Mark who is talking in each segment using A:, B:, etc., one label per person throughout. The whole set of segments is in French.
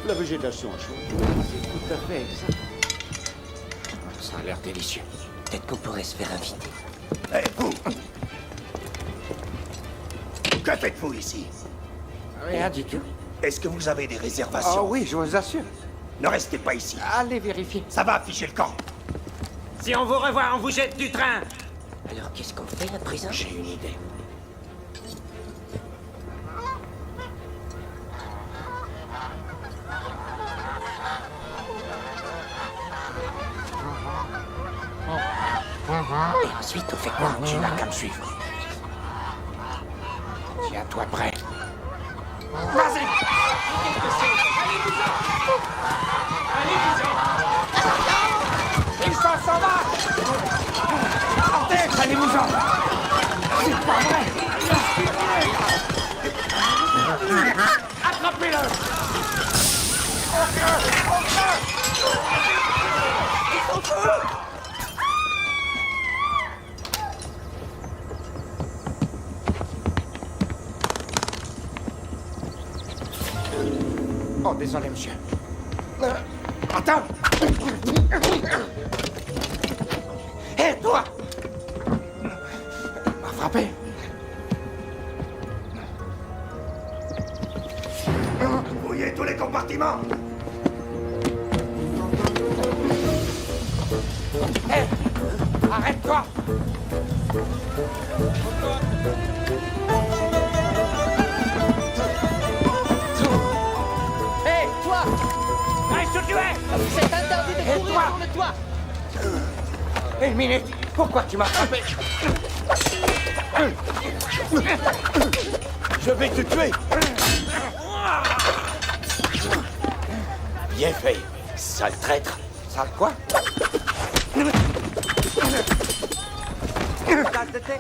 A: La végétation a changé.
B: C'est tout à fait exact.
A: Ça a l'air délicieux.
B: Peut-être qu'on pourrait se faire inviter.
C: Hé, vous! Que faites-vous ici?
A: Rien du tout.
C: Est-ce que vous avez des réservations?
A: Oh oui, je vous assure.
C: Ne restez pas ici.
A: Allez vérifier.
C: Ça va afficher le camp.
D: Si on vous revoit, on vous jette du train.
B: Alors qu'est-ce qu'on fait à présent?
A: J'ai une idée.
B: Et ensuite, on fait quoi?
A: Tu n'as qu'à me suivre. Tiens-toi prêt. Vas-y! Il s'en va! Sortez! Allez-vous-en! C'est pas vrai! Attrapez-le! Oh, désolé, monsieur. Attends! Hé, toi! Il m'a frappé.
C: Fouillez tous les compartiments.
A: Hé! Arrête-toi!
E: Hé, toi!
A: Reste où tu es!
E: C'est interdit de
A: Et
E: courir
A: toi
E: sur le toit!
A: Une minute! Pourquoi tu m'as frappé?
C: Je vais te tuer. Bien fait, sale traître.
A: Sale quoi?
E: Tasse de thé!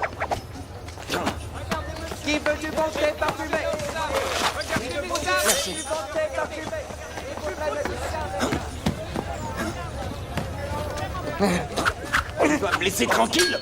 E: Qui veut du bon thé parfumé?
A: Merci.
E: Du bon thé parfumé!
C: Tu dois me laisser tranquille.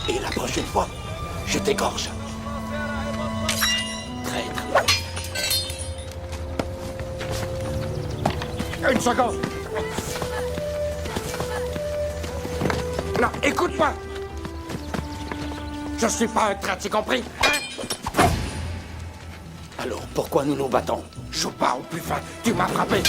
C: Et la prochaine fois, je t'égorge. Traître.
A: Une seconde! Non, écoute-moi! Je suis pas un traître, c'est compris?
C: Alors pourquoi nous nous battons?
A: Joue pas au plus fin, tu m'as frappé!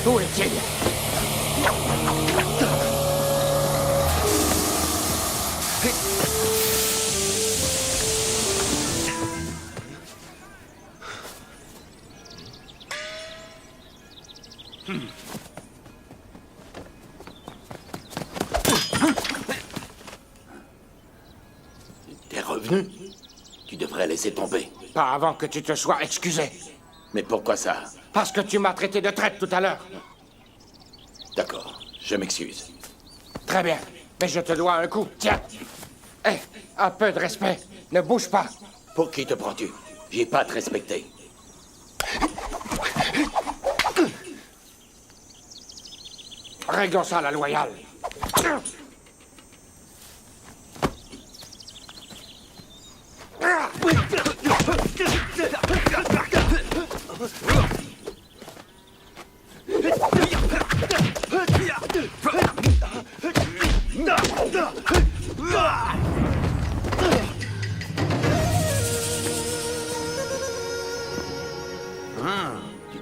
A: Où est-il?
C: T'es revenu? Tu devrais laisser tomber.
A: Pas avant que tu te sois excusé.
C: Mais pourquoi ça?
A: Parce que tu m'as traité de traître tout à l'heure.
C: D'accord, je m'excuse.
A: Très bien, mais je te dois un coup. Tiens. Hé, un peu de respect. Ne bouge pas.
C: Pour qui te prends-tu? J'ai pas à te respecter.
A: Réglons ça à la loyale.
C: Du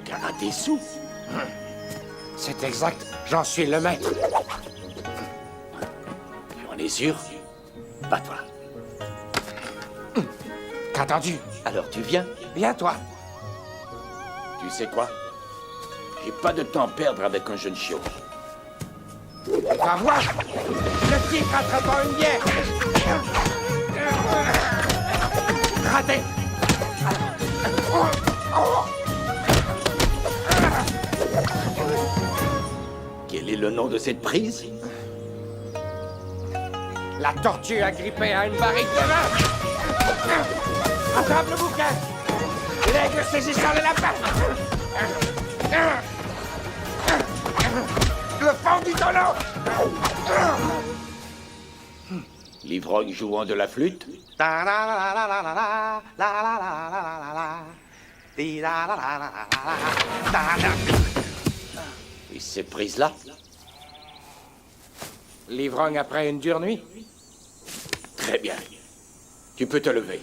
C: karaté-sou.
A: C'est exact. J'en suis le maître.
C: Tu en es sûr? Pas toi.
A: T'as entendu?
C: Alors tu viens?
A: Viens, toi.
C: Tu sais quoi? J'ai pas de temps à perdre avec un jeune chiot.
A: Va voir. Le tigre attrapant une bière. Raté.
C: Quel est le nom de cette prise?
A: La tortue agrippée à une barrique de vin. Attrape le bouquin. L'aigle saisissant le lapin. Le fond du tonneau.
C: L'ivrogne jouant de la flûte? Et ces prises-là?
A: L'ivrogne après une dure nuit.
C: Très bien. Tu peux te lever.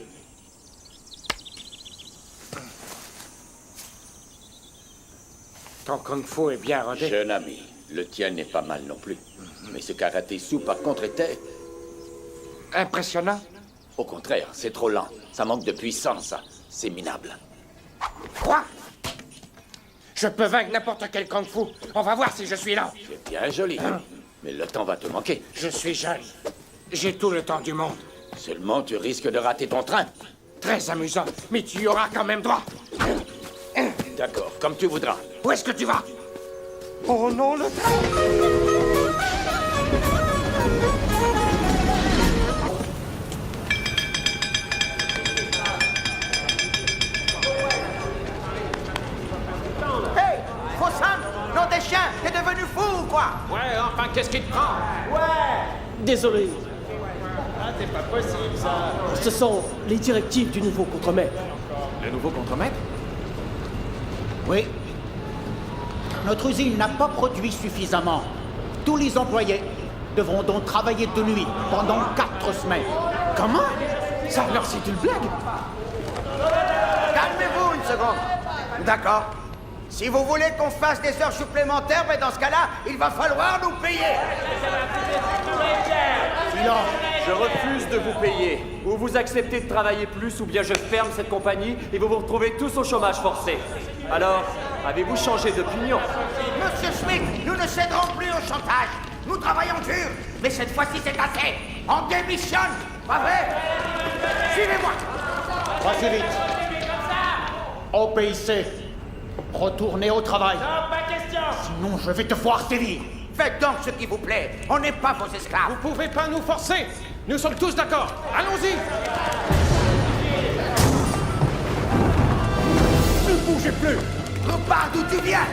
A: Ton kung-fu est bien rodé.
C: Jeune ami, le tien n'est pas mal non plus. Mais ce karaté-sou, par contre, était...
A: Impressionnant.
C: Au contraire, c'est trop lent. Ça manque de puissance, ça. C'est minable.
A: Quoi? Je peux vaincre n'importe quel kung-fu. On va voir si je suis lent.
C: C'est bien joli. Mais le temps va te manquer.
A: Je suis jeune. J'ai tout le temps du monde.
C: Seulement, tu risques de rater ton train.
A: Très amusant, mais tu y auras quand même droit.
C: D'accord, comme tu voudras.
A: Où est-ce que tu vas? Oh non, le train!
E: Hey, Fossan, nom des chiens, t'es devenu fou ou quoi?
D: Ouais, enfin, qu'est-ce qui te prend?
F: Désolé,
D: Ah, c'est pas possible, ça.
F: ce sont les directives du nouveau contremaître.
D: Le nouveau contremaître?
G: Oui. Notre usine n'a pas produit suffisamment. Tous les employés devront donc travailler de nuit pendant 4 semaines.
F: Comment? Ça alors c'est une blague?
E: Calmez-vous une seconde. D'accord. Si vous voulez qu'on fasse des heures supplémentaires, mais dans ce cas-là, il va falloir nous payer.
G: Silence.
H: Je refuse de vous payer. Ou vous acceptez de travailler plus, ou bien je ferme cette compagnie et vous vous retrouvez tous au chômage forcé. Alors, avez-vous changé d'opinion?
E: Monsieur Schmidt, nous ne céderons plus au chantage. Nous travaillons dur, mais cette fois-ci c'est assez. On démissionne, pas vrai? Suivez-moi.
G: Pas si vite. Obéissez. Retournez au travail.
D: Non, pas question.
G: Sinon, je vais te voir sévir.
E: Faites donc ce qui vous plaît. On n'est pas vos esclaves.
D: Vous pouvez pas nous forcer. Nous sommes tous d'accord. Allons-y.
E: Ne bougez plus. Repars d'où tu viens.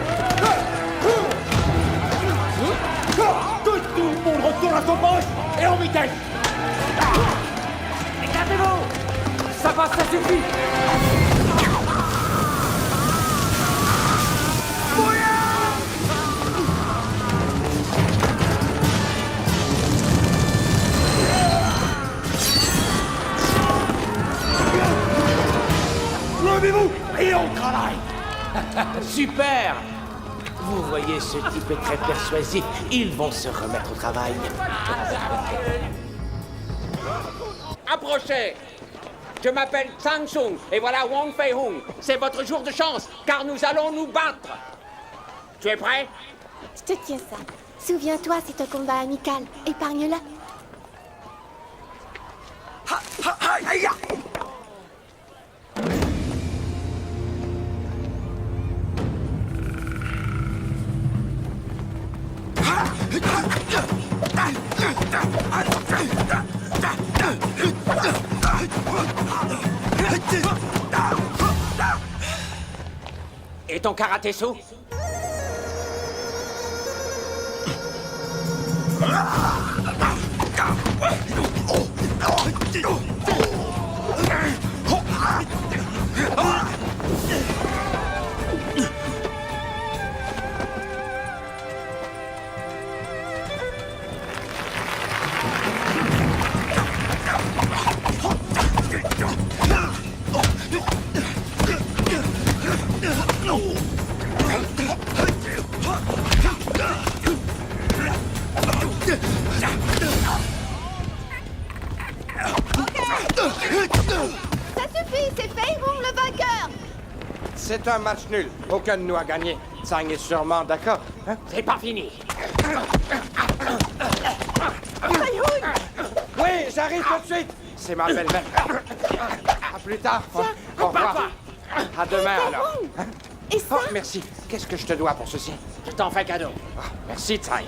G: Tout le monde retourne à son poste et en vitesse.
E: Écartez-vous.
F: Ça passe, ça suffit!
G: Levez-vous et on travaille.
F: Super! Vous voyez, ce type est très persuasif. Ils vont se remettre au travail.
I: Approchez. Je m'appelle Tsang Sung et voilà Wong Fei Hung. C'est votre jour de chance, car nous allons nous battre. Tu es prêt?
J: Je te tiens ça. Souviens-toi, c'est un combat amical. Épargne-la.
I: Et ton karaté-sou?
A: c'est un match nul. Aucun de nous a gagné. Tsang est sûrement d'accord. Hein?
I: C'est pas fini.
A: Oui, j'arrive tout de suite. C'est ma belle-mère. À plus tard. Au revoir. À demain, alors. Hein?
J: Et ça?
A: Oh, merci. Qu'est-ce que je te dois pour ceci?
I: Je t'en fais cadeau.
A: Ah, merci, Tsang.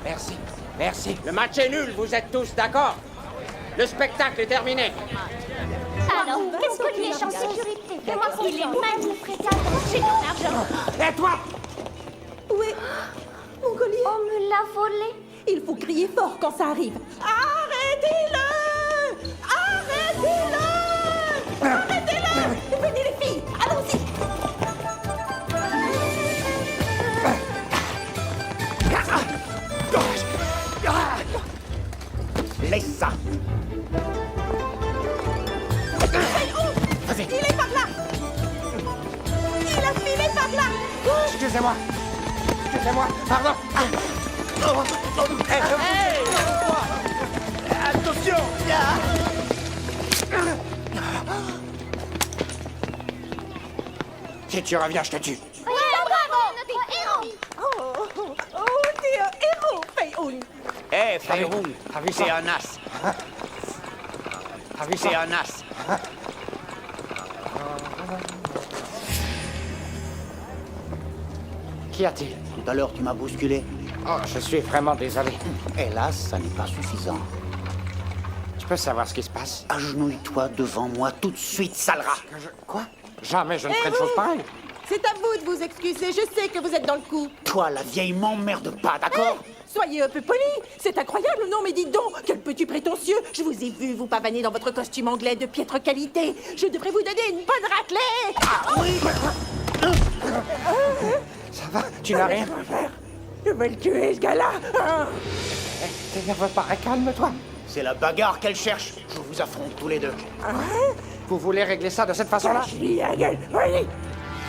A: Merci. Merci.
I: Le match est nul, vous êtes tous d'accord? Le spectacle est terminé.
J: Alors, qu'est-ce que tu es en sécurité? Fais-moi confiance. Il est magnifique. J'ai ton argent.
A: Et toi?
K: Où est mon collier?
J: On me l'a volé.
K: Il faut crier fort quand ça arrive. Arrêtez-le! Arrêtez-le! Arrêtez-le! Venez les filles, allons-y!
G: Laisse ça. Vas-y.
K: Il est par là! Il a filé par là!
A: Excusez-moi. Excusez-moi. Pardon.
E: Attention!
A: Si tu reviens, je te tue.
J: Bravo, notre héros.
K: Oh, t'es un héros, Fei-Hung!
G: Eh, Fei-Hung,
A: T'as vu ça?
G: c'est un as.
A: T'as vu ça?
G: C'est un as.
A: Qu'y a-t-il?
G: Tout à l'heure, tu m'as bousculé.
A: Oh, je suis vraiment désolé.
G: Hélas, ça n'est pas suffisant.
A: Je peux savoir ce qui se passe?
G: Agenouille-toi devant moi tout de suite, sale rat.
A: Quoi? Jamais je ne ferai de choses pareilles.
K: C'est à vous de vous excuser, je sais que vous êtes dans le coup.
G: Toi, la vieille, m'emmerde pas, d'accord?
K: Soyez un peu poli, c'est incroyable, non mais dites donc, quel petit prétentieux. Je vous ai vu vous pavaner dans votre costume anglais de piètre qualité. Je devrais vous donner une bonne raclée.
G: Ah oui!
A: Ça va? Tu n'as rien?
K: Je vais le tuer, ce gars-là.
A: T'énerve pas, calme-toi.
G: C'est la bagarre qu'elle cherche. Je vous affronte tous les deux.
A: Vous voulez régler ça de cette façon-là?
K: Il la gueule, voyez.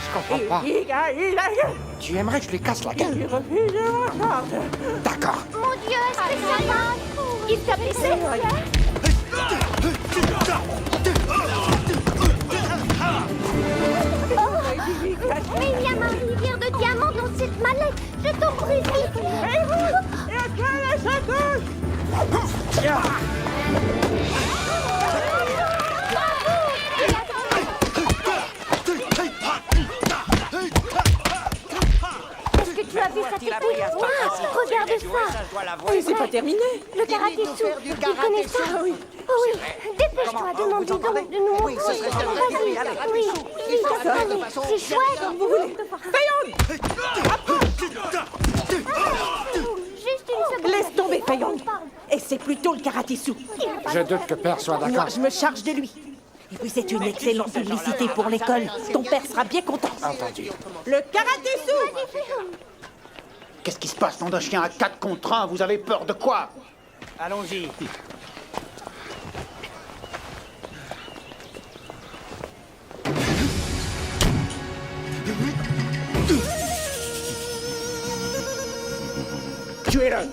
A: Je comprends pas.
K: Il la gueule.
A: Tu aimerais que je lui casse la gueule?
K: Il refuse de m'entendre.
A: D'accord.
J: Mon Dieu, est-ce que ça va? Il t'a blessé? Mais il y a ma rivière de diamants dans cette mallette. Je t'en prie, vite.
K: Et vous? Et à toi la sacoche?
J: Est-ce que tu as vu sa technique? Wow, regarde ça.
K: Oui, c'est pas terminé.
J: Le karaté-sou. Il connaît ça?
K: Oui.
J: Oh oui. Dépêche-toi, demande donc de nous montrer. Vas-y. Oui. C'est chouette.
K: Vous voulez? Fei-Hung!
J: Juste une seconde.
K: Laisse tomber, Fei-Hung. Et c'est plutôt le karaté-sou.
A: Je doute que Père soit
K: Moi,
A: d'accord.
K: je me charge de lui. Et puis c'est une excellente publicité pour l'école. Ton père sera bien content.
A: Entendu.
K: Le karaté-sou!
G: Qu'est-ce qui se passe, nom d'un chien à 4 contre 1? Vous avez peur de quoi? Allons-y. Tuez-le!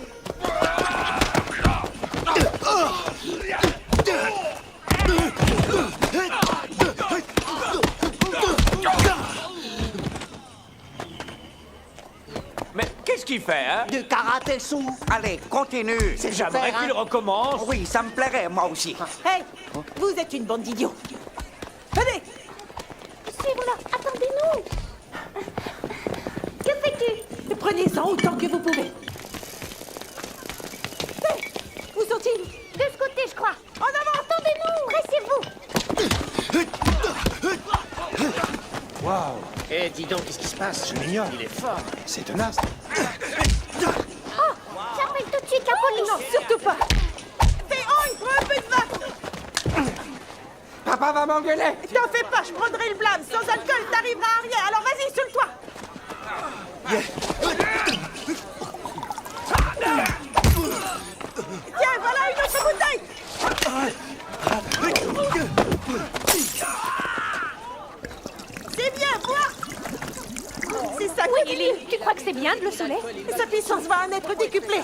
H: Mais qu'est-ce qu'il fait, hein?
E: Du karaté-sou. Allez, continue.
H: J'aimerais qu'il recommence.
E: Oui, ça me plairait, moi aussi.
K: Hey, vous êtes une bande d'idiots. Venez!
J: Suivons-la. Attendez-nous. Que fais-tu?
K: Prenez-en autant que vous pouvez. Hey, où sont-ils?
J: De ce côté, je crois. En avant. Attendez-nous. Pressez-vous.
A: Wow.
F: Eh, dis donc, qu'est-ce qui se passe?
A: Je l'ignore.
F: Il est fort.
A: C'est tenace.
J: Oh, j'appelle tout de suite la police.
K: Non, surtout pas. Fei-Hung, prends un peu de vin.
A: Papa va m'engueuler.
K: T'en fais pas, je prendrai le blâme. Sans alcool, t'arriveras à rien. Alors vas-y, sur le toit. Tiens, voilà une autre bouteille. C'est bien, bois. C'est ça
J: Oui,
K: qu'il est.
J: tu crois que c'est bien de le saouler?
K: Sa puissance va en être décuplée.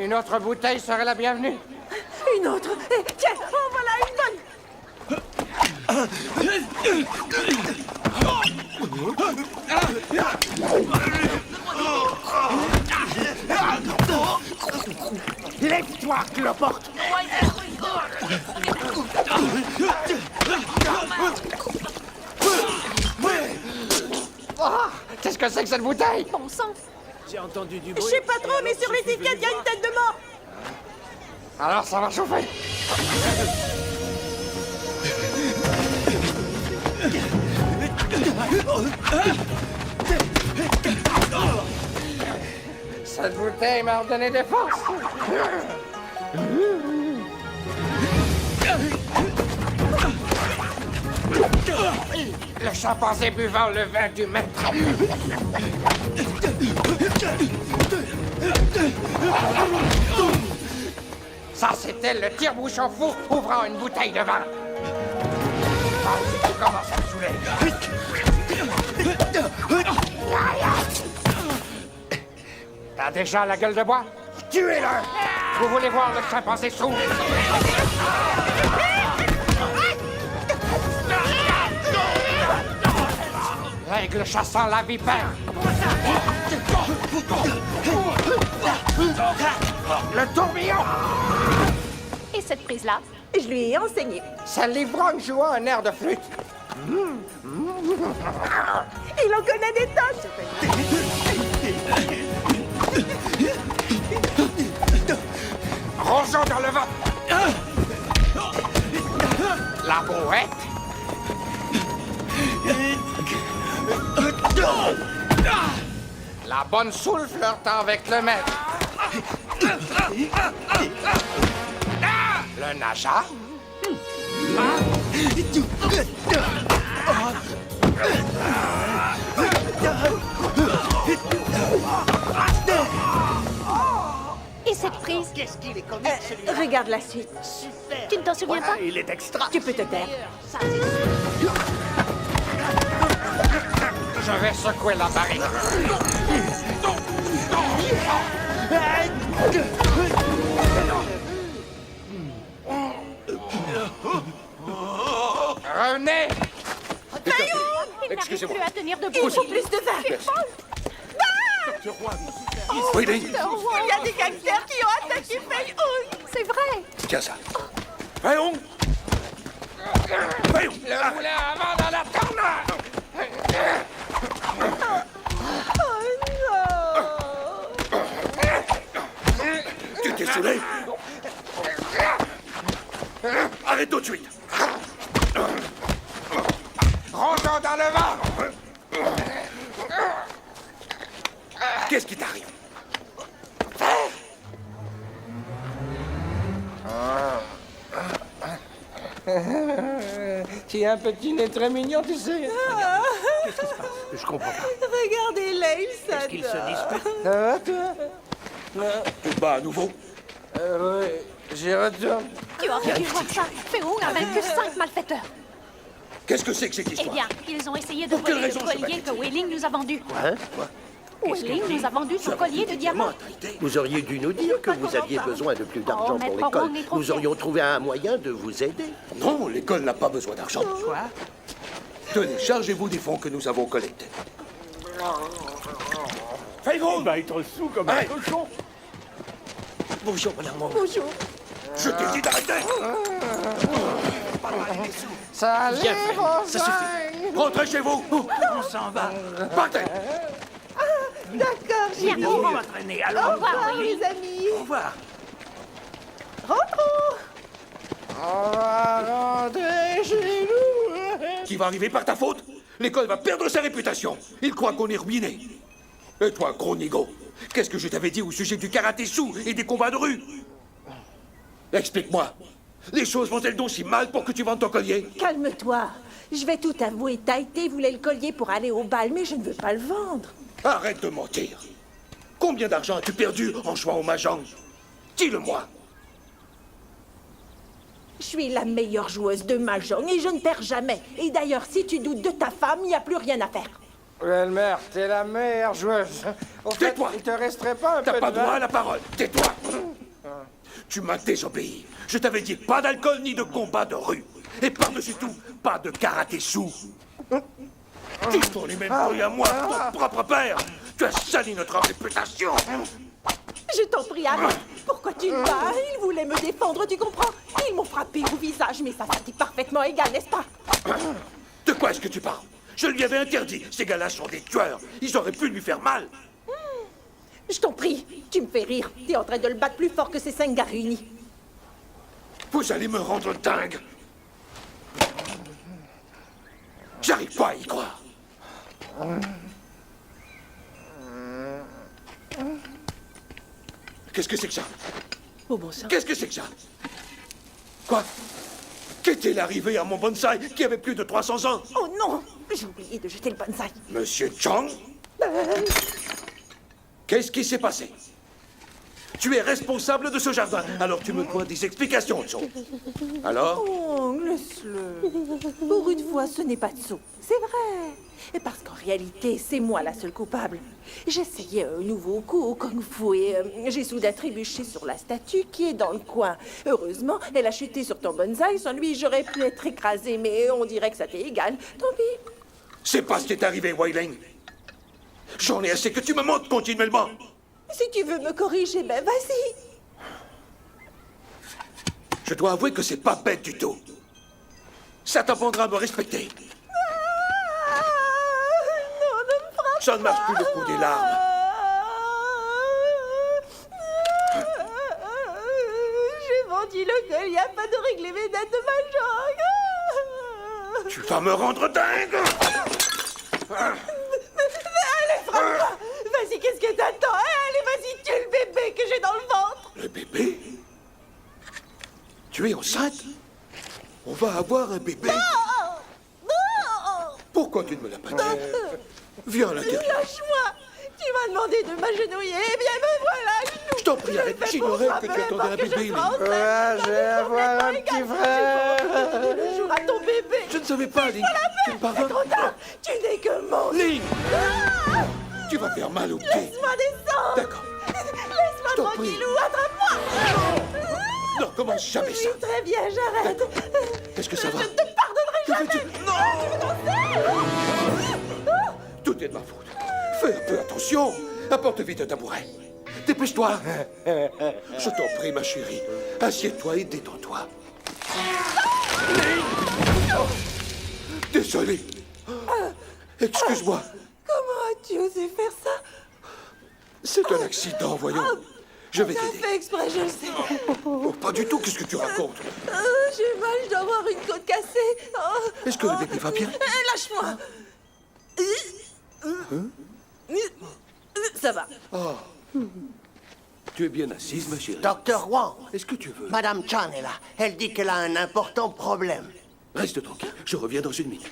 A: Une autre bouteille serait la bienvenue.
K: Une autre. Eh, tiens, en voilà une bonne.
E: Lève-toi, cloporte.
A: Qu'est-ce que c'est que cette bouteille?
J: Bon sang.
F: J'ai entendu du
K: Je
F: bruit.
K: sais pas trop, mais sur l'étiquette, il y a une tête de mort.
A: Alors ça va chauffer. Cette bouteille m'a redonné des forces. Le chimpanzé buvant le vin du maître. Ça, c'était le tire-bouchon fou ouvrant une bouteille de vin. Ah, tu commences à me saouler. T'as déjà la gueule de bois? Tuez-le! Vous voulez voir le chimpanzé sourd? L'aigle chassant la vipère. Le tourbillon.
J: Et cette prise-là?
K: Je lui ai enseigné.
A: C'est l'ivrogne jouant un air de flûte.
K: Il en connaît des tonnes.
A: Rongeons dans le vent. La brouette. La bonne soule flirtant avec le maître. Le naja.
J: Et cette prise?
G: Qu'est-ce qu'il est comique, celui-là.
K: Regarde la suite.
J: Tu ne t'en souviens pas?
G: Il est extra.
K: Tu peux te taire.
A: Je vais secouer la barrique. Revenez!
J: Il n'arrive plus à tenir debout.
K: Il faut plus de vin.
C: Oui,
K: Il y a des gangsters qui ont attaqué Fei Hung.
J: C'est vrai.
C: tiens ça. Voyons. Voyons.
A: Le moulin à vent dans la tornade!
C: Tu t'es saoulé? Arrête tout de suite.
A: Rongeons dans le vent!
C: Qu'est-ce qui t'arrive?
A: Tu as un petit nez très mignon, tu sais.
G: Je comprends pas.
K: Regardez Leif, ça
G: Est-ce qu'ils se disputent?
A: Ça va, toi?
C: Tu te bats à nouveau?
A: Oui, j'y retourne.
J: Tu aurais dû voir ça. Fei Hung a vaincu 5 malfaiteurs.
C: Qu'est-ce que c'est que cette
J: Eh
C: histoire?
J: bien, ils ont essayé de
C: Pour quelle
J: voler le
C: raison ce
J: collier que
C: bâtiment?
J: Wei Ling nous a vendu.
G: Quoi?
J: Wei Ling nous a vendu son collier de diamants.
L: Vous auriez dû nous dire que vous aviez besoin de plus d'argent
J: Oh,
L: pour
J: Maître
L: l'école.
J: Wong est trop
L: Nous
J: fier.
L: aurions trouvé un moyen de vous aider.
C: Non, l'école n'a pas besoin d'argent.
G: Quoi?
C: Tenez, chargez-vous des fonds que nous avons collectés. Fais-vous!
G: Bah, il te sous comme un cochon.
C: Bonjour, madame.
K: Bonjour.
C: Je t'ai dit d'arrêter!
A: Ça allait,
C: Bien fait, ça suffit. Rentrez chez vous!
G: On s'en va.
C: Partez!
K: D'accord,
J: Bien.
K: j'ai
G: On va traîner. Alors,
J: Au revoir, Wei Ling.
K: les amis.
G: au revoir.
K: Rentrons.
A: On va rentrer chez nous.
C: Qui va arriver par ta faute? L'école va perdre sa réputation. Ils croient qu'on est ruiné. Et toi, gros nigo, qu'est-ce que je t'avais dit au sujet du karaté-sou et des combats de rue? Explique-moi. Les choses vont-elles donc si mal pour que tu vendes ton collier?
K: Calme-toi. Je vais tout avouer. Taïté voulait le collier pour aller au bal, mais je ne veux pas le vendre.
C: Arrête de mentir. Combien d'argent as-tu perdu en jouant au mahjong? Dis-le-moi.
K: Je suis la meilleure joueuse de mahjong et je ne perds jamais. Et d'ailleurs, si tu doutes de ta femme, il n'y a plus rien à faire.
A: Belle-mère, t'es la meilleure joueuse. Au fait,
C: Tais-toi.
A: il te resterait pas un peu
C: T'as
A: de
C: pas
A: vin?
C: droit à la parole. Tais-toi. Tu m'as désobéi. Je t'avais dit pas d'alcool ni de combat de rue. Et par-dessus tout, pas de karaté sous. Tous pour les mêmes bruits à moi, ton propre père. Tu as sali notre réputation.
K: Je t'en prie, arrête. Pourquoi tu te bats? Ils voulaient me défendre, tu comprends? Ils m'ont frappé au visage, mais ça s'est parfaitement égal, n'est-ce pas?
C: De quoi est-ce que tu parles? Je lui avais interdit. Ces gars-là sont des tueurs. Ils auraient pu lui faire mal.
K: Je t'en prie, tu me fais rire. T'es en train de le battre plus fort que ces 5 gars réunis.
C: Vous allez me rendre dingue. J'arrive pas à y croire. Qu'est-ce que c'est que ça?
K: Oh bon sang.
C: Qu'est-ce que c'est que ça? Quoi? Qu'est-il arrivé à mon bonsaï qui avait plus de 300 ans?
K: Oh non, j'ai oublié de jeter le bonsaï.
C: Monsieur Chang? Qu'est-ce qui s'est passé? Tu es responsable de ce jardin, alors tu me dois des explications, Tso. Alors?
K: Oh, laisse-le. Pour une fois, ce n'est pas Tso. C'est vrai. Et parce qu'en réalité, c'est moi la seule coupable. J'essayais un nouveau coup au kung-fu et j'ai soudain trébuché sur la statue qui est dans le coin. Heureusement, elle a chuté sur ton bonsaï. Sans lui, j'aurais pu être écrasée, mais on dirait que ça t'est égal. Tant pis.
C: C'est pas ce qui est arrivé, Wei Ling. J'en ai assez que tu me montres continuellement.
K: Si tu veux me corriger, ben vas-y.
C: Je dois avouer que c'est pas bête du tout. Ça t'apprendra à me respecter.
K: Non, ne me frappe
C: Ça ne marche plus le coup des larmes.
K: J'ai vendu le collier afin de régler mes dettes de ma
C: Tu vas me rendre dingue.
K: Allez, frappe-moi. Vas-y, qu'est-ce que t'attends? Allez, vas-y, tue le bébé que j'ai dans le ventre.
C: Le bébé? Tu es enceinte? On va avoir un bébé? Pourquoi tu ne me l'as pas dit? Viens à l'intérieur.
K: Lâche-moi. Tu m'as demandé de m'agenouiller. Eh bien, me voilà.
C: Je t'en prie, arrête. J'ignorais que tu attendais un bébé.
A: Je vais avoir un petit frère.
K: Le jour à ton bébé.
C: Je ne savais pas, Ling. Tu me pardonnes?
K: Trop tard. Tu n'es que mon...
C: Ling! Tu vas faire mal au pied.
K: Laisse-moi descendre.
C: D'accord.
K: Laisse-moi
C: t'en prie.
K: tranquillou. Attrape-moi.
C: Ne recommence jamais ça.
K: Oui, très bien, j'arrête.
C: Est-ce que ça va?
K: Je ne te pardonnerai
C: Que
K: jamais.
C: fais-tu? Non! Tout est de ma faute. Fais un peu attention. Apporte vite un tabouret. Dépêche-toi. Je t'en prie, ma chérie. Assieds-toi et détends-toi. Désolé. Excuse-moi.
K: Comment as-tu osé faire ça?
C: C'est un accident, voyons. Je vais
K: T'as
C: t'aider.
K: fait exprès, je le sais.
C: Oh, pas du tout. Qu'est-ce que tu racontes?
K: J'ai mal, je dois avoir une côte cassée.
C: Est-ce que le bébé va bien?
K: Lâche-moi. Ça va.
C: Tu es bien assise, ma chérie.
L: Docteur Wang,
C: Est-ce que tu veux?
L: Madame Chan est là. Elle dit qu'elle a un important problème.
C: Reste tranquille. Je reviens dans une minute.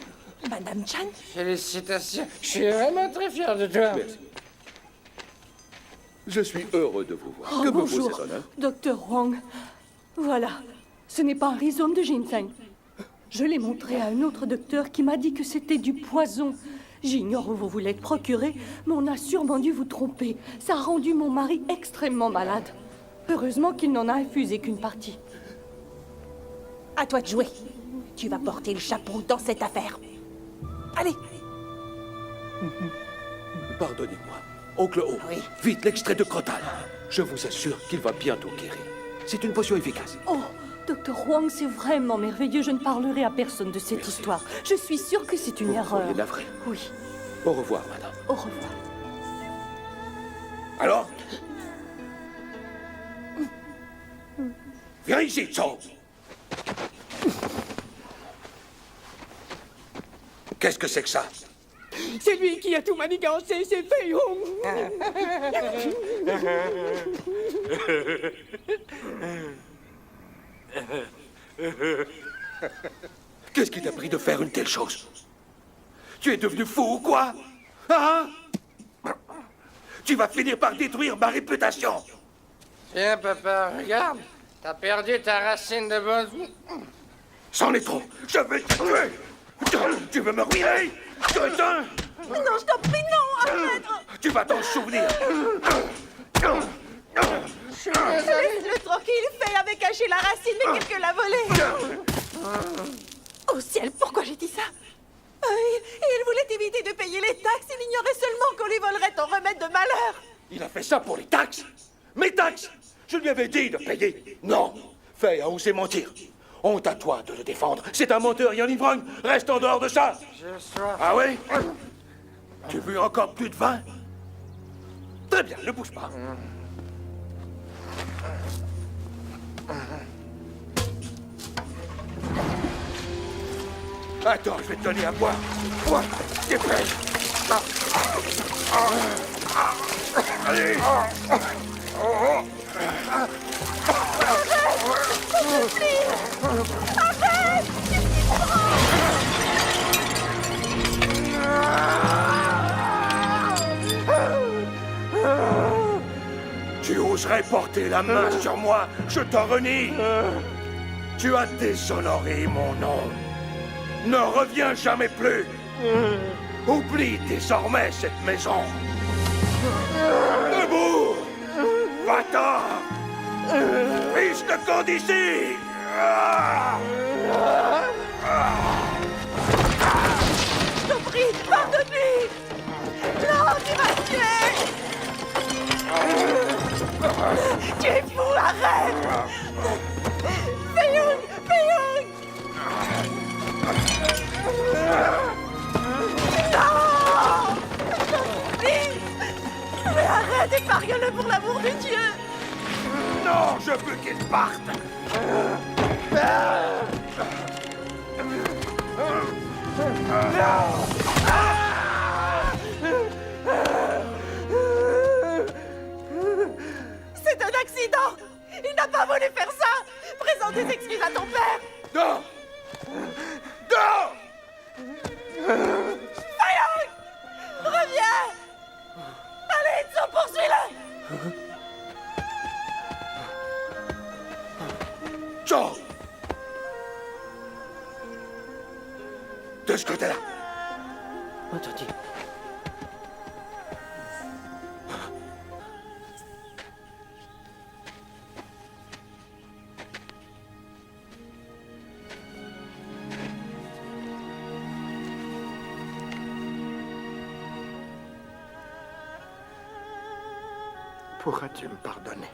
K: Madame Chan?
A: Félicitations. Je suis vraiment très fier de toi.
C: Merci. Je suis heureux de vous voir. Que me vaut
M: bonjour,
C: ces honneurs?
M: Docteur Wang. Voilà, ce n'est pas un rhizome de ginseng. Je l'ai montré à un autre docteur qui m'a dit que c'était du poison. J'ignore où vous voulez le procurer, mais on a sûrement dû vous tromper. Ça a rendu mon mari extrêmement malade. Heureusement qu'il n'en a infusé qu'une partie.
K: À toi de jouer. Tu vas porter le chapeau dans cette affaire. Allez.
C: Pardonnez-moi. Oncle O,
K: Oui.
C: vite l'extrait de Crotal. Je vous assure qu'il va bientôt guérir. C'est une potion efficace.
M: Oh, Docteur Wang, c'est vraiment merveilleux. Je ne parlerai à personne de cette histoire. Je suis sûre que c'est une
C: Vous
M: erreur.
C: soyez navré.
M: Oui,
C: Au revoir, madame.
M: au revoir.
C: Alors? Viens ici, Tso. Qu'est-ce que c'est que ça?
I: C'est lui qui a tout manigancé, c'est Fei Hung.
C: Qu'est-ce qui t'a pris de faire une telle chose? Tu es devenu fou ou quoi? Hein? Tu vas finir par détruire ma réputation.
A: Tiens, papa, regarde. T'as perdu ta racine de bonne.
C: C'en est trop. Je vais te tuer. Tu veux me ruiner? Crétin!
K: Non, je t'en prie, non, arrête.
C: Tu vas t'en souvenir.
A: suis désolé.
K: Laisse-le tranquille, Fay avait caché la racine, mais quelqu'un l'a volé. Oh ciel, pourquoi j'ai dit ça? Il voulait éviter de payer les taxes. Il ignorait seulement qu'on lui volerait ton remède de malheur.
C: Il a fait ça pour les taxes. Mes taxes. Je lui avais dit de payer. Non. Fay a osé mentir. Honte à toi de le défendre. C'est un menteur et un ivrogne. Reste en dehors de ça.
A: J'ai soif.
C: Ah oui? Tu veux encore plus de vin? Très bien, ne bouge pas. Attends, je vais te donner à boire. Bois, dépêche. Allez. Tu oserais porter la main sur moi, je t'en renie. Tu as déshonoré mon nom. Ne reviens jamais plus. Oublie désormais cette maison. Debout! Va-t'en! Fils de camp d'ici!
K: Je t'en prie, pardonne-lui. Non, tu m'as tué. Tu es fou, arrête. Fei-Hung, Fei-Hung. Non! Je t'en prie. Mais arrête, épargne-le pour l'amour de Dieu.
C: Non, je veux qu'il parte.
K: C'est un accident. Il n'a pas voulu faire ça. Présente tes excuses à ton père.
C: Non! Non!
K: Fei-Hung, reviens. Allez, Itzo, poursuis-le.
C: Joe! De ce côté-là.
B: Entendu.
A: Pourras-tu me pardonner?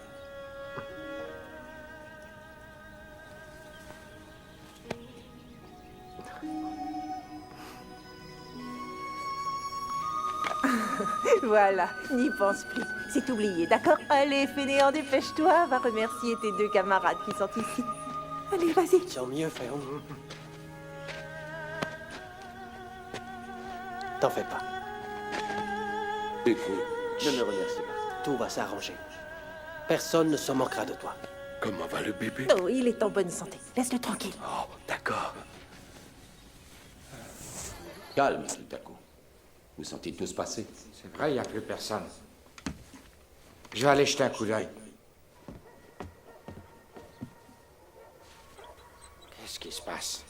K: Voilà, n'y pense plus. C'est oublié, d'accord? Allez, fainéant, dépêche-toi. Va remercier tes deux camarades qui sont ici. Allez, vas-y.
F: Tant mieux, Fei-Hung. T'en fais pas.
L: Écoute, ne me remercie pas.
F: Tout va s'arranger. Personne ne se moquera de toi.
C: Comment va le bébé?
K: Oh, il est en bonne santé. Laisse-le tranquille.
C: Oh, d'accord.
I: Calme, tout à coup. Vous sentez tous passer?
A: C'est vrai, il n'y a plus personne. Je vais aller jeter un coup d'œil. Qu'est-ce qui se passe?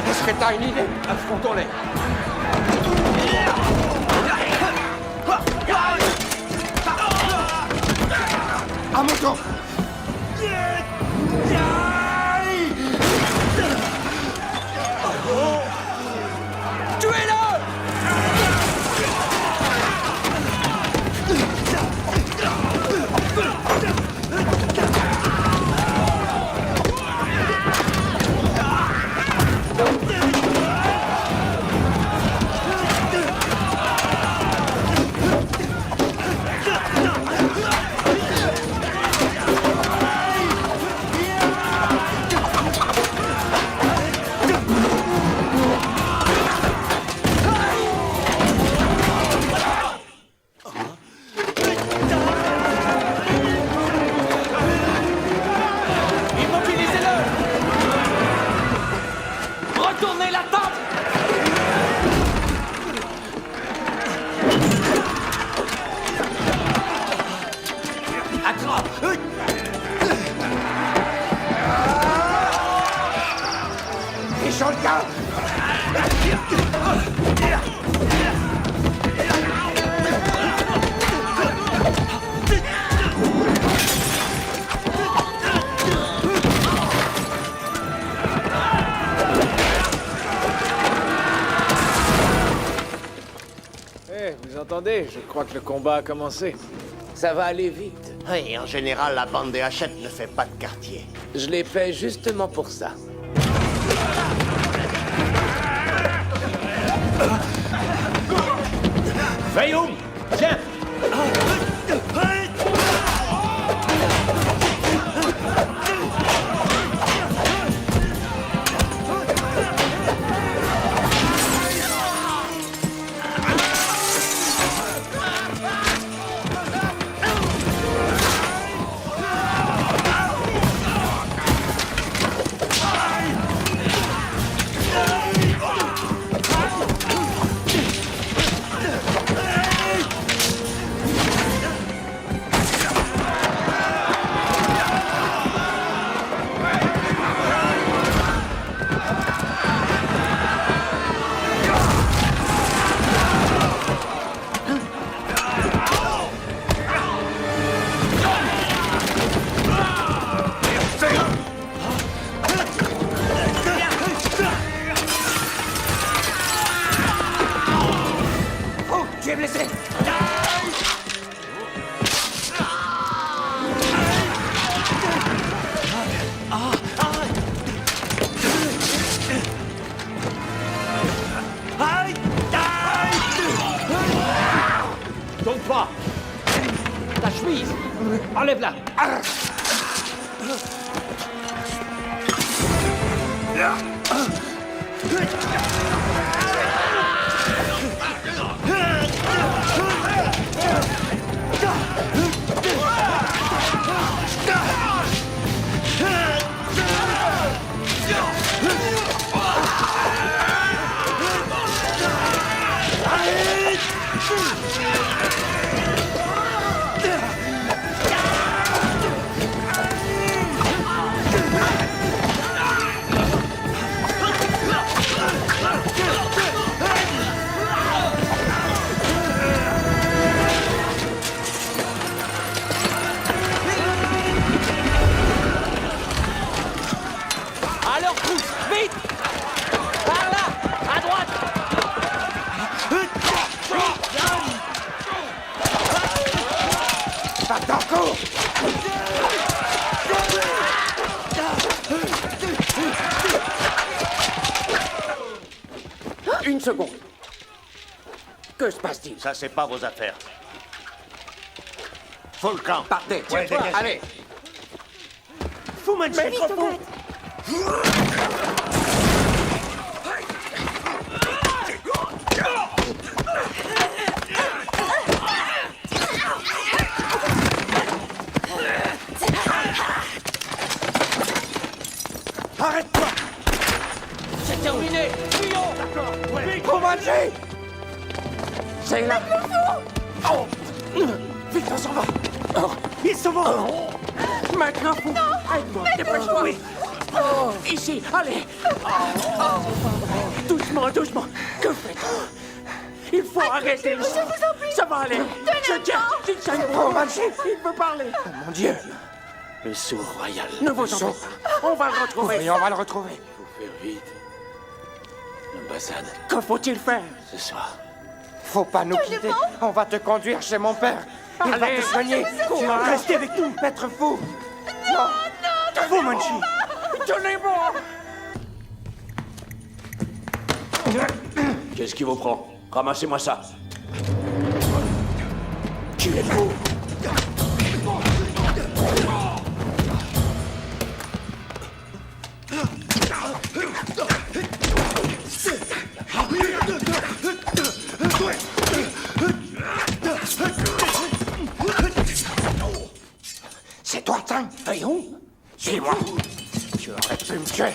A: Est-ce que t'as une idée?
I: Affrontons-les.
A: À mon tour!
B: Vous entendez? Je crois que le combat a commencé.
F: Ça va aller vite.
L: Oui, en général, la bande des Hachettes ne fait pas de quartier.
F: Je l'ai fait justement pour ça.
C: Fayoum, viens.
A: Tu es blessé.
B: Tombe pas! Ta chemise! Enlève-la!
F: Alors pousse, vite! Par là, à droite!
A: Va-t'en, cours.
I: Une seconde. Que se passe-t-il?
L: Ça, c'est pas vos affaires. Faut le camp.
I: Partez,
L: Ouais,
I: tiens-toi,
L: dégagez.
I: allez.
A: Fumanchu, trop fou. Arrête-toi.
F: C'est terminé! Fuyons!
A: Fumanchu.
I: C'est là.
A: Oh. Vite, on s'en va. Oh. Ils s'en vont.
I: Maintenant, fou. Aide-moi, dépêche-toi.
A: Oui.
I: Ici, allez. Doucement, doucement. Que faites-vous? Il faut arrêter le sang. Ça va aller. Je tiens.
A: Fumanchu.
I: Il veut parler.
A: Oh, mon Dieu.
I: Le sourd royal. Ne vous en faites pas. On va le retrouver.
A: Oui, on va le retrouver.
F: Faut faire vite. L'ambassade,
I: Que faut-il faire?
F: ce soir.
A: Faut pas nous quitter. On va te conduire chez mon père. Il va
I: Allez,
A: te soigner.
I: courage.
A: Restez avec nous, maître fou. Non. Fumanchu.
I: Tenez-moi.
F: Qu'est-ce qui vous prend? Ramassez-moi ça.
I: Tu es fou.
A: C'est toi, Tang.
I: Voyons.
A: Suis-moi. Tu aurais pu me tuer.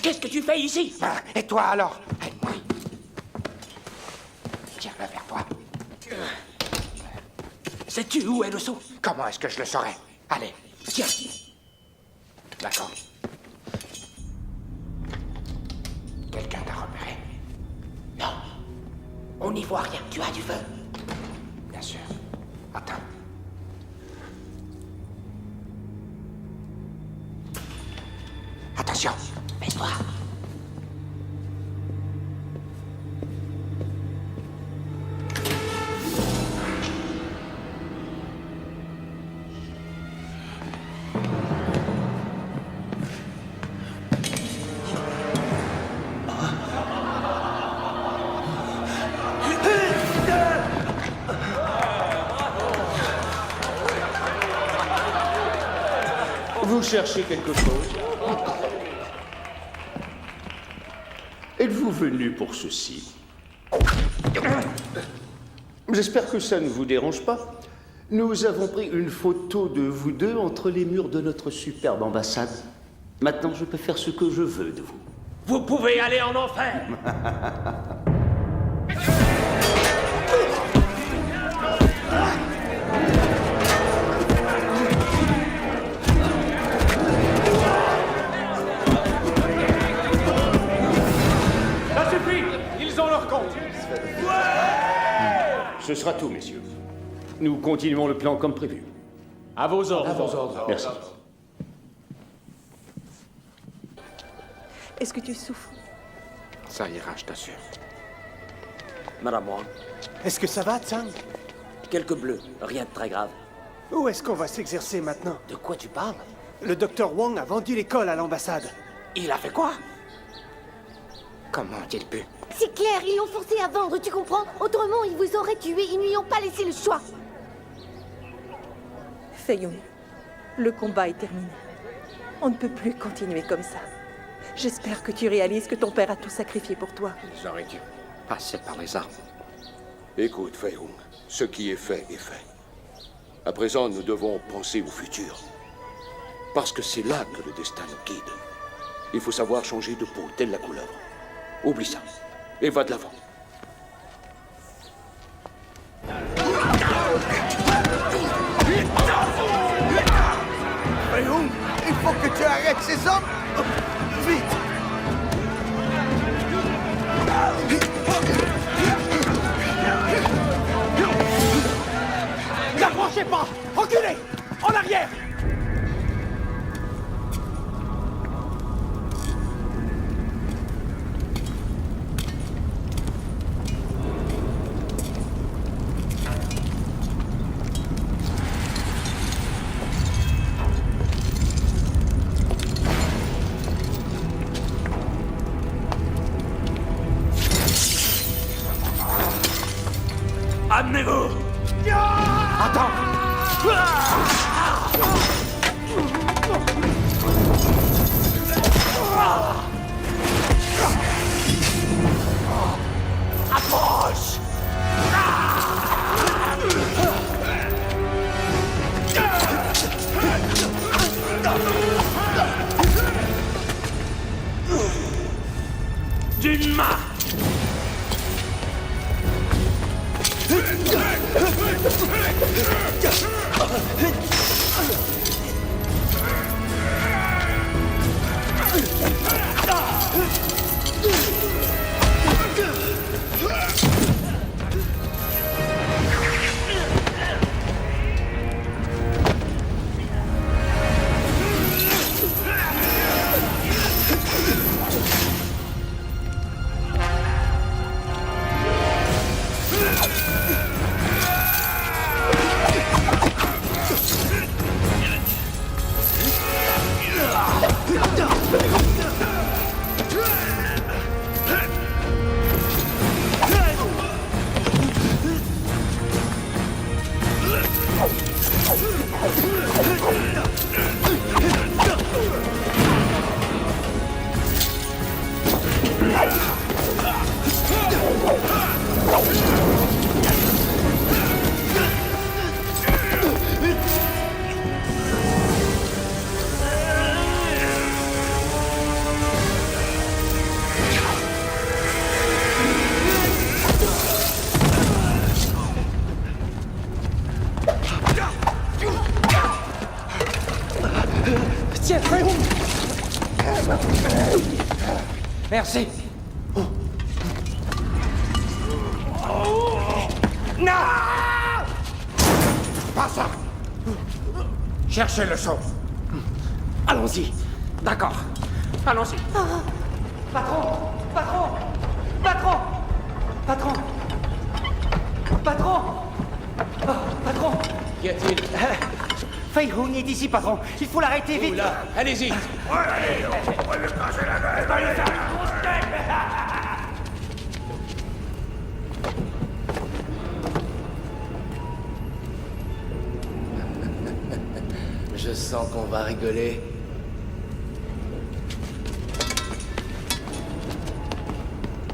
I: Qu'est-ce que tu fais ici?
A: Ah, et toi alors? Aide-moi. Tire-le vers toi.
I: Sais-tu où est le seau?
A: Comment est-ce que je le saurais? Allez,
I: Tiens.
A: d'accord. Quelqu'un t'a repéré?
I: Non.
E: vois rien. Tu as du feu.
I: Bien sûr. Attends. Attention.
E: Baisse-toi.
N: Vous cherchez quelque chose? Êtes-vous venu pour ceci? J'espère que ça ne vous dérange pas. Nous avons pris une photo de vous deux entre les murs de notre superbe ambassade. Maintenant, je peux faire ce que je veux de vous.
F: Vous pouvez aller en enfer.
D: Ça suffit. Ils ont leur compte.
N: Ce sera tout, messieurs. Nous continuons le plan comme prévu.
D: À vos ordres.
N: Merci.
K: Est-ce que tu souffres?
I: Ça ira, je t'assure.
F: Madame Wang,
O: Est-ce que ça va, Tsang?
F: quelques bleus, rien de très grave.
O: Où est-ce qu'on va s'exercer maintenant?
F: De quoi tu parles?
O: Le docteur Wang a vendu l'école à l'ambassade.
F: Il a fait quoi?
I: Comment ont-ils pu?
J: C'est clair, ils l'ont forcé à vendre, tu comprends? Autrement, ils vous auraient tué, ils ne lui ont pas laissé le choix.
K: Fei-Hung, le combat est terminé. On ne peut plus continuer comme ça. J'espère que tu réalises que ton père a tout sacrifié pour toi.
I: Ils auraient dû passer par les armes.
C: Écoute, Fei-Hung, ce qui est fait est fait. À présent, nous devons penser au futur. Parce que c'est là que le destin nous guide. Il faut savoir changer de peau, telle la couleuvre. Oublie ça, et va de l'avant.
E: Fei-Hung, il faut que tu arrêtes ces hommes. Vite.
F: N'approchez pas! Reculez! En arrière!
C: Amenez-vous!
F: Attends!
C: Approche! D'une main!
F: Tiens, Fei-Hung! Merci. Oh.
A: Pas ça. Cherchez le son.
I: Allons-y. D'accord. Allons-y.
H: Patron! Patron! Patron! Patron! Patron! Oh, patron!
F: Qu'y a-t-il?
H: Fei Hung est ici, patron. Il faut l'arrêter vite.
F: Oula, allez-y.
C: Allez, on va lui casser la gueule.
F: Je sens qu'on va rigoler.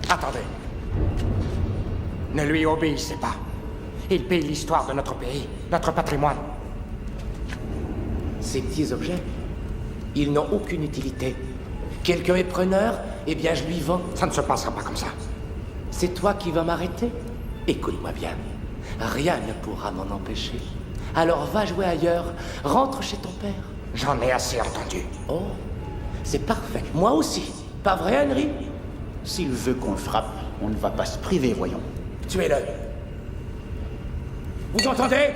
A: Attendez. Ne lui obéissez pas. Il paye l'histoire de notre pays, notre patrimoine.
F: Ces petits objets, ils n'ont aucune utilité. Quelqu'un est preneur, eh bien je lui vends.
A: Ça ne se passera pas comme ça.
F: C'est toi qui vas m'arrêter? Écoute-moi bien. Rien ne pourra m'en empêcher. Alors va jouer ailleurs. Rentre chez ton père.
A: J'en ai assez entendu.
F: Oh, c'est parfait. Moi aussi. Pas vrai, Henry?
G: S'il veut qu'on le frappe, on ne va pas se priver, voyons.
F: Tuez-le. Vous entendez?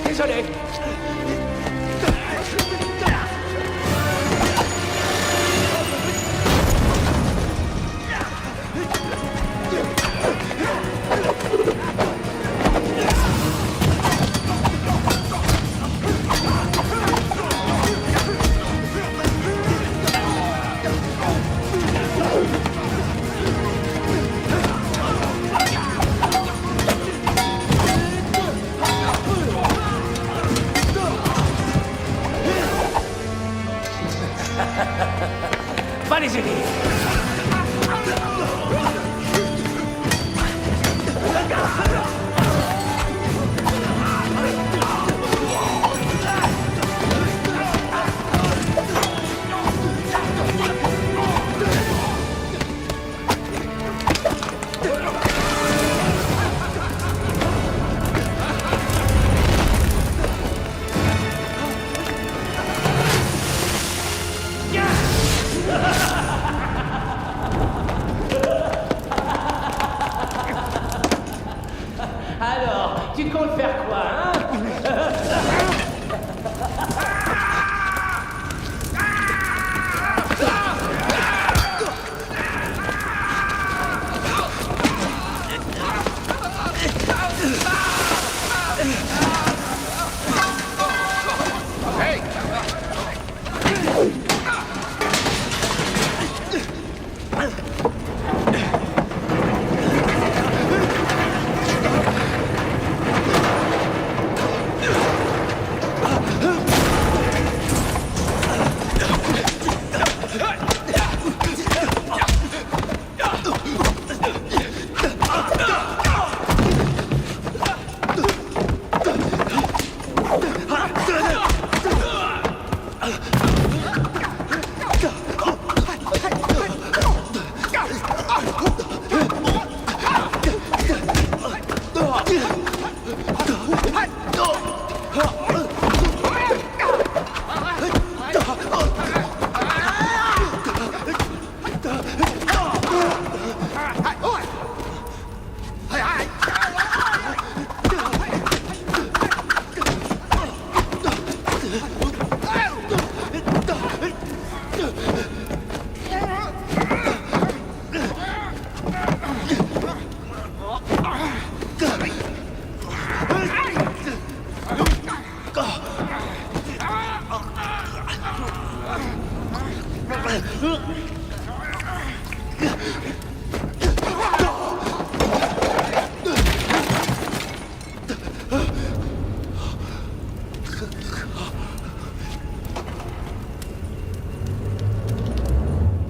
F: Désolé. Va les aider. Alors, tu comptes faire quoi, hein?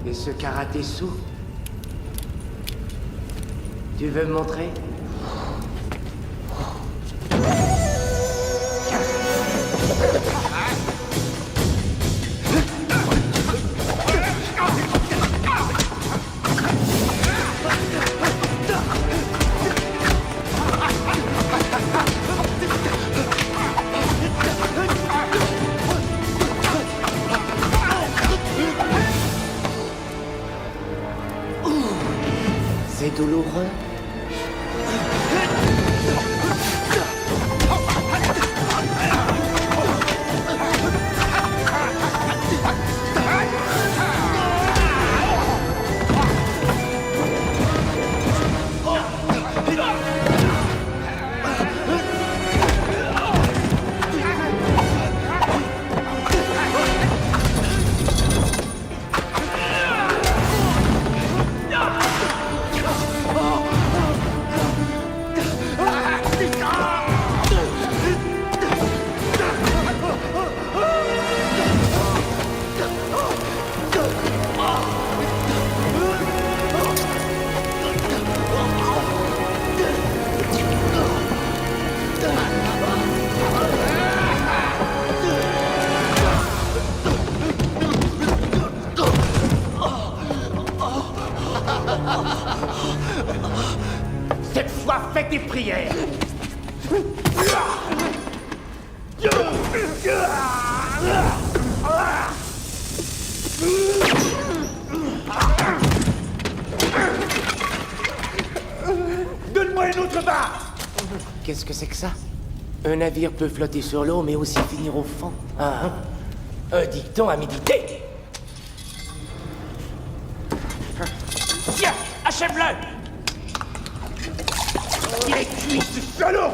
F: Et ce karaté-sou, Tu veux me montrer? C'est douloureux.
E: Cette fois, faites des prières. Donne-moi une autre barre.
F: Qu'est-ce que c'est que ça? Un navire peut flotter sur l'eau, mais aussi finir au fond. Hein? Un dicton à méditer.
E: Tiens, achève-le. Il est cuit, ce salaud.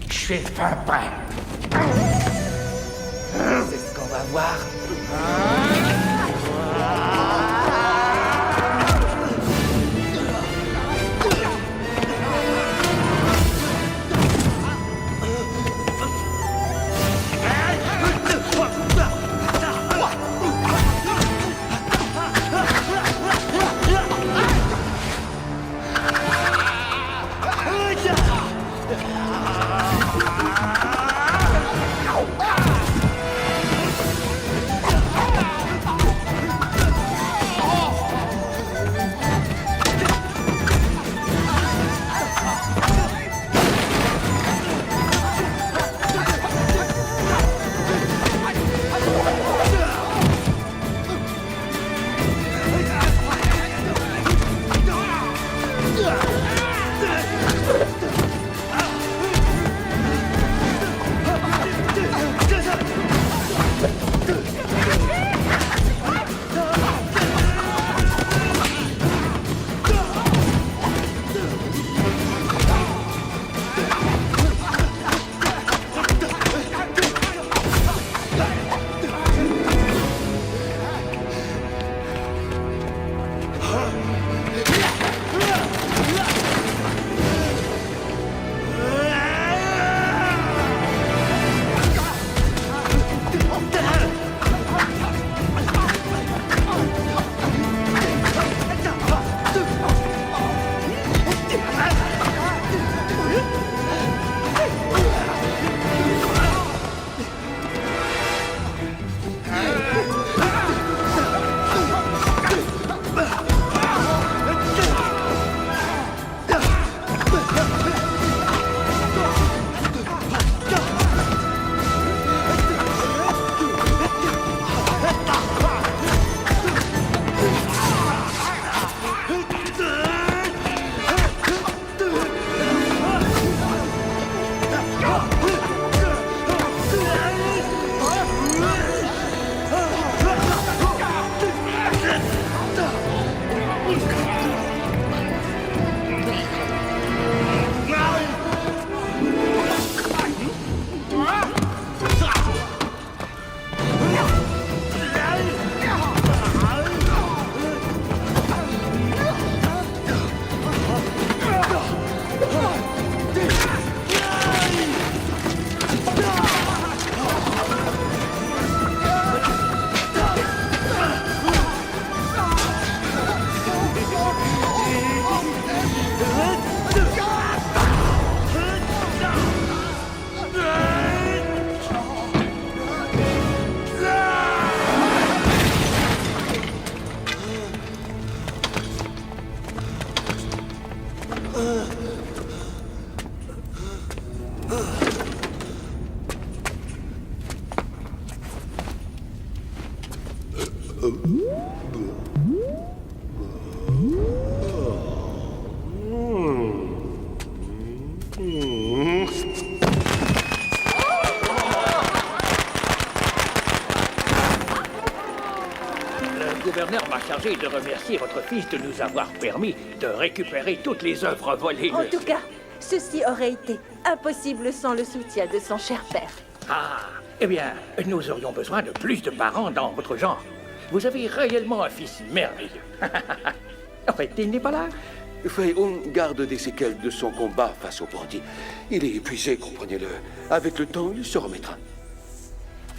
E: Je suis fin prêt.
F: C'est ce qu'on va voir.
P: Le gouverneur m'a chargé de remercier votre fils de nous avoir permis de récupérer toutes les œuvres volées.
K: En tout cas, ceci aurait été impossible sans le soutien de son cher père.
P: Ah, eh bien, nous aurions besoin de plus de parents dans votre genre. Vous avez réellement un fils merveilleux. En fait, il n'est pas là.
C: Fei Hung garde des séquelles de son combat face au bandit. Il est épuisé, comprenez-le. Avec le temps, il se remettra.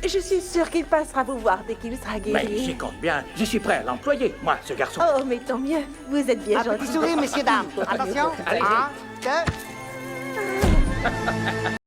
K: Je suis sûre qu'il passera vous voir dès qu'il sera
P: Mais
K: guéri.
P: j'y compte bien. Je suis prêt à l'employer, moi, ce garçon.
K: Oh, mais tant mieux. Vous êtes bien
E: Un
K: gentil.
E: petit sourire, messieurs, dames. Attention.
P: Allez-y.
E: 1, 2...